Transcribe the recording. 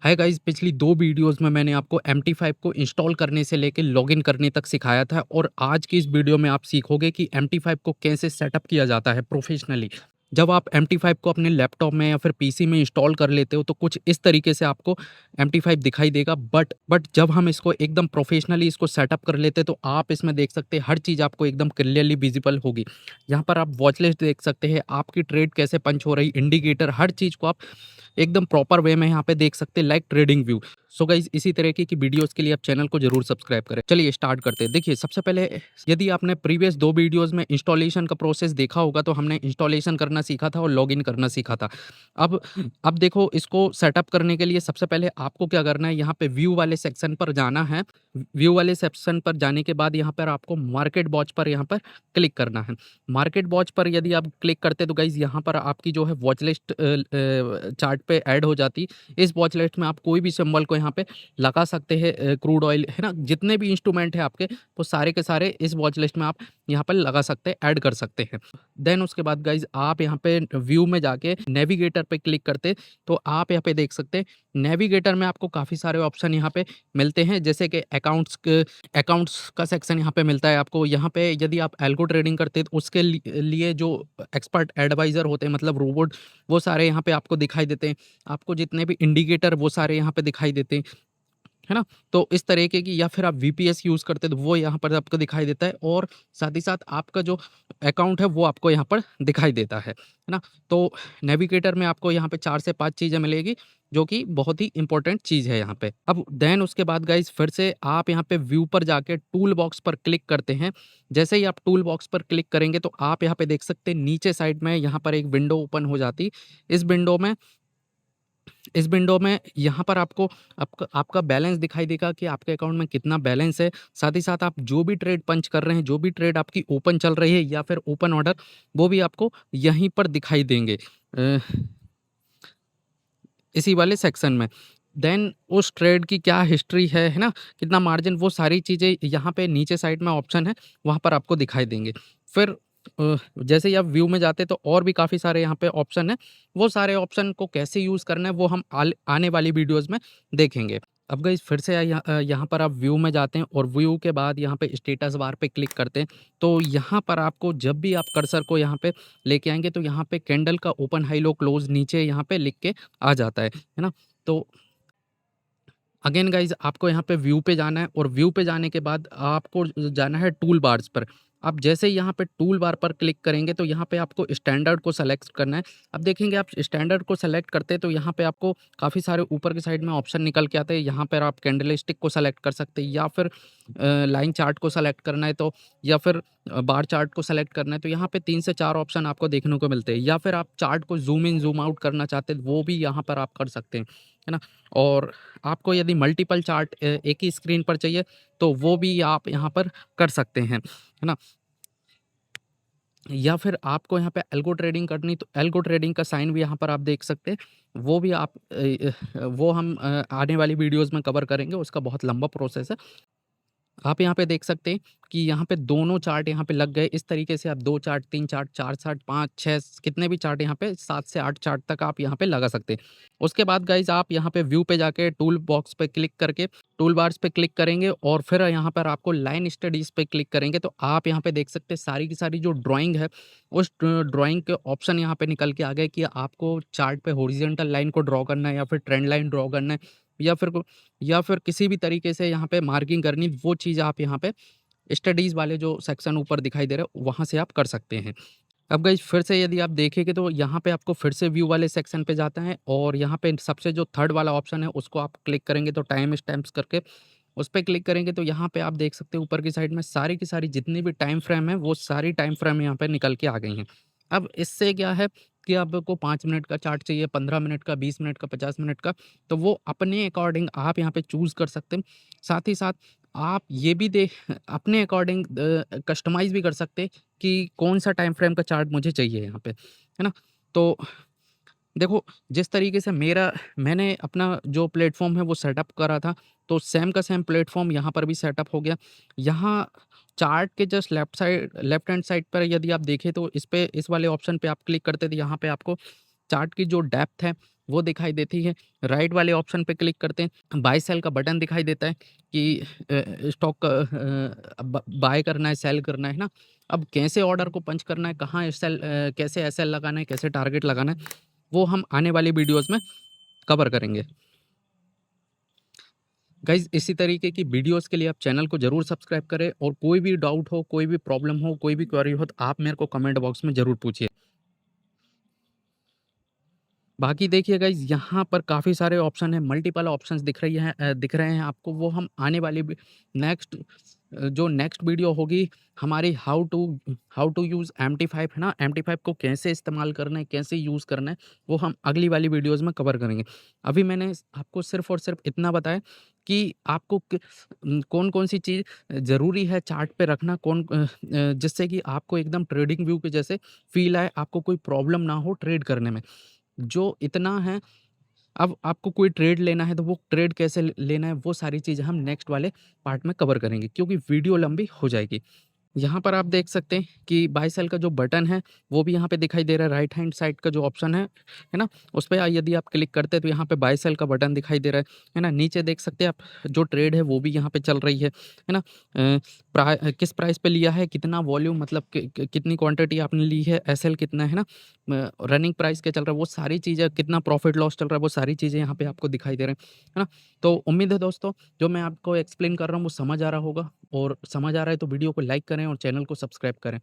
Hi guys, पिछली 2 videos में मैंने आपको MT5 को इंस्टॉल करने से लेके लॉगिन करने तक सिखाया था और आज की इस वीडियो में आप सीखोगे कि MT5 को कैसे सेटअप किया जाता है प्रोफेशनली। जब आप MT5 को अपने लैपटॉप में या फिर पीसी में इंस्टॉल कर लेते हो तो कुछ इस तरीके से आपको MT5 दिखाई देगा, बट जब हम इसको एकदम प्रोफेशनली इसको सेटअप कर लेते हैं तो आप इसमें देख सकते हैं हर चीज़ आपको एकदम क्लियरली विजिबल होगी। यहाँ पर आप वॉच लिस्ट देख सकते हैं, आपकी ट्रेड कैसे पंच हो रही, इंडिकेटर, हर चीज़ को आप एकदम प्रॉपर वे में यहाँ पे देख सकते हैं like trading view. So guys, इसी तरीके की वीडियोस के लिए आप चैनल को जरूर सब्सक्राइब करें। चलिए स्टार्ट करते हैं। देखिए, सबसे पहले यदि आपने प्रीवियस 2 वीडियोस में इंस्टॉलेशन का प्रोसेस देखा होगा तो हमने इंस्टॉलेशन करना सीखा था और लॉगिन करना सीखा था। अब अब देखो, इसको सेटअप करने के लिए सबसे पहले आपको क्या करना है, यहाँ पे व्यू वाले सेक्शन पर जाना है। व्यू वाले सेक्शन पर जाने के बाद यहाँ पर आपको मार्केट वॉच पर यहाँ पर क्लिक करना है। मार्केट वॉच पर यदि आप क्लिक करते तो गाइज यहाँ पर आपकी जो है वॉच लिस्ट चार्ट पे ऐड हो जाती। इस वॉच लिस्ट में आप कोई भी सिंबल को यहाँ पे लगा सकते हैं। क्रूड ऑयल है ना, जितने भी इंस्ट्रूमेंट है आपके वो सारे के सारे इस वॉच लिस्ट में आप यहाँ पर लगा सकते हैं, ऐड कर सकते हैं। देन उसके बाद गाइज आप यहाँ पे व्यू में जाके नेविगेटर पे क्लिक करते तो आप यहाँ पे देख सकते हैं नेविगेटर में आपको काफ़ी सारे ऑप्शन यहाँ पे मिलते हैं, जैसे कि अकाउंट्स का सेक्शन यहाँ पे मिलता है आपको। यहाँ पे यदि आप एल्गो ट्रेडिंग करते हैं तो उसके लिए जो एक्सपर्ट एडवाइज़र होते हैं, मतलब रोबोट, वो सारे यहाँ पे आपको दिखाई देते हैं। आपको जितने भी इंडिकेटर वो सारे यहाँ पे दिखाई देते हैं, है ना? तो इस तरीके की, या फिर आप वीपीएस यूज़ करते हैं तो वो यहाँ पर आपको दिखाई देता है और साथ ही साथ आपका जो अकाउंट है वो आपको यहाँ पर दिखाई देता है ना? तो नेविगेटर में आपको यहाँ पे 4 से 5 चीज़ें मिलेगी, जो कि बहुत ही इंपॉर्टेंट चीज़ है यहाँ पे। अब देन उसके बाद गाइज़ फिर से आप यहाँ पे व्यू पर जाके टूल बॉक्स पर क्लिक करते हैं। जैसे ही आप टूल बॉक्स पर क्लिक करेंगे तो आप यहाँ पे देख सकते हैं नीचे साइड में यहाँ पर एक विंडो ओपन हो जाती। इस विंडो में इस विंडो में यहाँ पर आपको आपका आपका बैलेंस दिखाई देगा कि आपके अकाउंट में कितना बैलेंस है। साथ ही साथ आप जो भी ट्रेड पंच कर रहे हैं, जो भी ट्रेड आपकी ओपन चल रही है या फिर ओपन ऑर्डर, वो भी आपको यहीं पर दिखाई देंगे, इसी वाले सेक्शन में। देन उस ट्रेड की क्या हिस्ट्री है ना? कितना मार्जिन, वो सारी चीज़ें यहाँ पे नीचे साइड में ऑप्शन है, वहाँ पर आपको दिखाई देंगे। फिर जैसे ही आप व्यू में जाते हैं तो और भी काफ़ी सारे यहाँ पे ऑप्शन हैं। वो सारे ऑप्शन को कैसे यूज़ करना है वो हम आने वाली वीडियोज़ में देखेंगे। अब गाइस फिर से यहाँ पर आप व्यू में जाते हैं और व्यू के बाद यहाँ पे स्टेटस बार पे क्लिक करते हैं। तो यहाँ पर आपको जब भी आप कर्सर को यहाँ पे लेके आएँगे तो यहाँ पे कैंडल का ओपन, हाई, लो, क्लोज़ नीचे यहाँ पे लिख के आ जाता है ना? तो अगेन गाइज़ आपको यहाँ पे व्यू पे जाना है और व्यू पे जाने के बाद आपको जाना है टूल बार्स पर। आप जैसे ही यहाँ पे टूल बार पर क्लिक करेंगे तो यहाँ पे आपको स्टैंडर्ड को सेलेक्ट करना है। अब देखेंगे, आप स्टैंडर्ड को सेलेक्ट करते हैं तो यहाँ पे आपको काफ़ी सारे ऊपर की साइड में ऑप्शन निकल के आते हैं। यहाँ पर आप कैंडलस्टिक को सेलेक्ट कर सकते हैं, या फिर लाइन चार्ट को सेलेक्ट करना है तो, या फिर बार चार्ट को सेलेक्ट करना है तो यहाँ पे 3 से 4 ऑप्शन आपको देखने को मिलते हैं। या फिर आप चार्ट को ज़ूम इन ज़ूम आउट करना चाहते हैं वो भी यहाँ पर आप कर सकते हैं, है ना? और आपको यदि मल्टीपल चार्ट एक ही स्क्रीन पर चाहिए तो वो भी आप यहाँ पर कर सकते हैं, है ना? या फिर आपको यहाँ पे एल्गो ट्रेडिंग करनी तो एल्गो ट्रेडिंग का साइन भी यहाँ पर आप देख सकते हैं। वो भी आप वो हम आने वाली वीडियोज़ में कवर करेंगे, उसका बहुत लंबा प्रोसेस है। आप यहाँ पे देख सकते हैं कि यहाँ पे दोनों चार्ट यहाँ पे लग गए। इस तरीके से आप 2 चार्ट, 3 चार्ट, 4 चार्ट, 5, 6, कितने भी चार्ट यहाँ पे 7 से 8 चार्ट तक आप यहाँ पे लगा सकते हैं। उसके बाद गाइज़ आप यहाँ पे व्यू पे जाके टूल बॉक्स पे क्लिक करके टूल बार्स पे क्लिक करेंगे और फिर यहाँ पर आपको लाइन स्टडीज़ पे क्लिक करेंगे तो आप यहाँ पे देख सकते हैं सारी की सारी जो ड्राइंग है, उस ड्राइंग के ऑप्शन यहाँ पे निकल के आ गए कि आपको चार्ट पे हॉरिजॉन्टल लाइन को ड्रॉ करना है या फिर ट्रेंड लाइन ड्रॉ करना है, या फिर किसी भी तरीके से यहाँ पे मार्किंग करनी, वो चीज़ आप यहाँ पे स्टडीज़ वाले जो सेक्शन ऊपर दिखाई दे रहे हैं, वहाँ से आप कर सकते हैं। अब गाइज़ फिर से यदि आप देखेंगे तो यहाँ पे आपको फिर से व्यू वाले सेक्शन पे जाता है और यहाँ पे सबसे जो थर्ड वाला ऑप्शन है उसको आप क्लिक करेंगे तो टाइम स्टैम्प्स करके उस पे क्लिक करेंगे तो यहाँ पे आप देख सकते हैं ऊपर की साइड में सारी की सारी जितनी भी टाइम फ्रेम है वो सारी टाइम फ्रेम यहाँ पे निकल के आ गई हैं। अब इससे क्या है कि आपको 5 मिनट का चार्ट चाहिए, 15 मिनट का, 20 मिनट का, 50 मिनट का, तो वो अपने अकॉर्डिंग आप यहाँ पे चूज़ कर सकते हैं। साथ ही साथ आप ये भी अपने अकॉर्डिंग कस्टमाइज़ भी कर सकते हैं कि कौन-सा टाइम फ्रेम का चार्ट मुझे चाहिए यहाँ पे, है ना? तो देखो, जिस तरीके से मैंने अपना जो प्लेटफ़ॉर्म है वो सेटअप करा था, तो सेम का सेम प्लेटफ़ॉर्म यहाँ पर भी सेटअप हो गया। यहाँ चार्ट के जस्ट लेफ्ट हैंड साइड पर यदि आप देखें तो इस वाले ऑप्शन पे आप क्लिक करते तो यहाँ पे आपको चार्ट की जो डेप्थ है वो दिखाई देती है। राइट वाले ऑप्शन पे क्लिक करते हैं, बाय सेल का बटन दिखाई देता है कि स्टॉक का बाय करना है, सेल करना है ना। अब कैसे ऑर्डर को पंच करना है, कहाँ कैसे एसएल लगाना है, कैसे टारगेट लगाना है, वो हम आने वाली वीडियोस में कवर करेंगे। गाइज इसी तरीके की वीडियोस के लिए आप चैनल को जरूर सब्सक्राइब करें, और कोई भी डाउट हो, कोई भी प्रॉब्लम हो, कोई भी क्वेरी हो, तो आप मेरे को कमेंट बॉक्स में जरूर पूछिए। बाकी देखिए गाइस, यहाँ पर काफ़ी सारे ऑप्शन हैं, मल्टीपल ऑप्शंस दिख रहे हैं आपको, वो हम आने वाली नेक्स्ट जो नेक्स्ट वीडियो होगी हमारी, हाउ टू यूज़ MT5 है ना, MT5 को कैसे इस्तेमाल करना है, कैसे यूज़ करना है, वो हम अगली वाली वीडियोज़ में कवर करेंगे। अभी मैंने आपको सिर्फ़ और सिर्फ़ इतना बताया कि आपको कौन-कौन सी चीज़ ज़रूरी है चार्ट पे रखना, जिससे कि आपको एकदम ट्रेडिंग व्यू के जैसे फ़ील आए, आपको कोई प्रॉब्लम ना हो ट्रेड करने में। जो इतना है, अब आपको कोई ट्रेड लेना है तो वो ट्रेड कैसे लेना है, वो सारी चीज़ें हम नेक्स्ट वाले पार्ट में कवर करेंगे, क्योंकि वीडियो लंबी हो जाएगी। यहाँ पर आप देख सकते हैं कि बाय सेल का जो बटन है, वो भी यहाँ पे दिखाई दे रहा है, राइट हैंड साइड का जो ऑप्शन है ना? उस पे यदि आप क्लिक करते हैं तो यहाँ पे बाय सेल का बटन दिखाई दे रहा है ना? नीचे देख सकते हैं आप, जो ट्रेड है वो भी यहाँ पे चल रही है ना? किस प्राइस पे लिया है, कितना वॉल्यूम, मतलब कितनी क्वांटिटी आपने ली है, एसएल कितना है ना? रनिंग प्राइस क्या चल रहा है, वो सारी चीज़ें, कितना प्रॉफिट लॉस चल रहा है, वो सारी चीज़ें यहाँ पे आपको दिखाई दे रहे हैं, है ना? तो उम्मीद है दोस्तों, जो मैं आपको एक्सप्लेन कर रहा हूँ वो समझ आ रहा होगा, और समझ आ रहा है तो वीडियो को लाइक करें और चैनल को सब्सक्राइब करें।